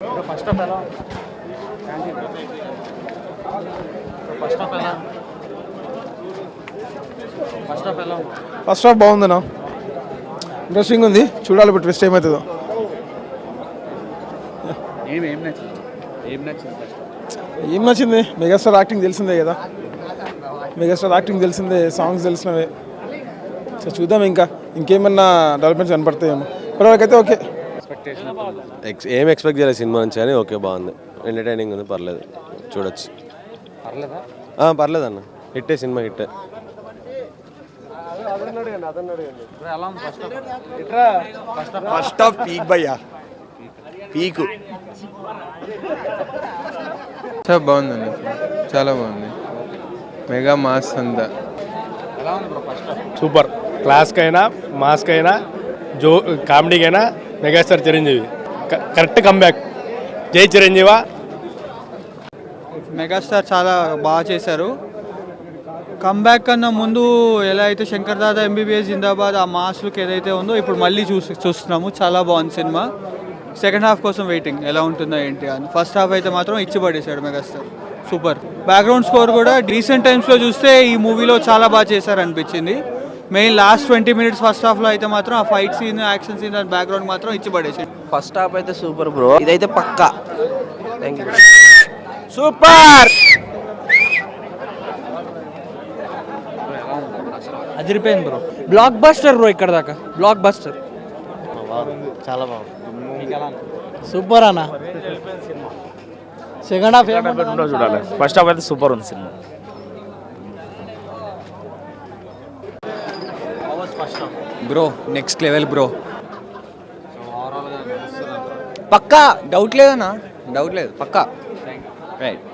First half ఎలా first half ఎలా first half ఎలా ఫస్ట్ హాఫ్ బాగుందన్నా, ఇంట్రెస్టింగ్ ఉంది. చూడాలి ఇప్పుడు ట్విస్ట్ ఏమవుతుందో. ఏం నచ్చింది ఏం నచ్చింది? మెగాస్టార్ యాక్టింగ్ తెలిసిందే కదా, మెగాస్టార్ యాక్టింగ్ తెలిసిందే, సాంగ్స్ తెలిసినవే. సో చూద్దాం, ఇంకేమన్నా డెవలప్మెంట్స్ కనపడతాయేమో. ఇప్పటివరకైతే ఓకే. ఏం ఎక్స్పెక్ట్ చేయలేదు సినిమా నుంచి, అని ఓకే బాగుంది, ఎంటర్టైనింగ్ ఉంది, పర్లేదు, చూడొచ్చు. పర్లేదు అన్న, హిట్టే సినిమా, హిట్టే. ఫస్ట్ హాఫ్ పీక్ భయ్యా, పీకు. చాలా బాగుందండి, చాలా బాగుంది. మెగా మాస్ అంతా సూపర్. క్లాస్కైనా మాస్కైనా కామెడీకైనా మెగాస్టార్ చిరంజీవి కరెక్ట్ కంబ్యాక్. జై చిరంజీవా. మెగాస్టార్ చాలా బాగా చేశారు. కంబ్యాక్ కన్నా ముందు ఎలా అయితే శంకర్ దాదా ఎంబీబీఎస్ జిందాబాద్ ఆ మాస్ లుక్ ఏదైతే ఉందో ఇప్పుడు మళ్ళీ చూస్తున్నాము. చాలా బాగుంది సినిమా. సెకండ్ హాఫ్ కోసం వెయిటింగ్, ఎలా ఉంటుందో ఏంటి అని. ఫస్ట్ హాఫ్ అయితే మాత్రం ఇచ్చి పడేశాడు మెగాస్టార్, సూపర్. బ్యాక్గ్రౌండ్ స్కోర్ కూడా రీసెంట్ టైమ్స్లో చూస్తే ఈ మూవీలో చాలా బాగా చేశారు అనిపించింది. మెయిన్ లాస్ట్ 20 minutes ఫస్ట్ హాఫ్లో అయితే మాత్రం ఆ fight scene, action scene and background మాత్రం ఇచ్చి పడేసాడు. ఫస్ట్ హాఫ్ అయితే సూపర్ బ్రో, ఇదైతే పక్కా. Thank you. సూపర్. అదిరిపోయింది బ్రో, బ్లాక్ బస్టర్ బ్రో, ఇక్కడ దాకా బ్లాక్ బస్టర్. చాలా బాగుంది. సూపర్ అన్న. సెకండ్ హాఫ్ చూడాలి. ఫస్ట్ హాఫ్ అయితే సూపర్ ఉంది cinema. Bro next level bro, పక్కా. డౌట్ లేదన్నా, డౌట్ లేదు, పక్కా. రైట్.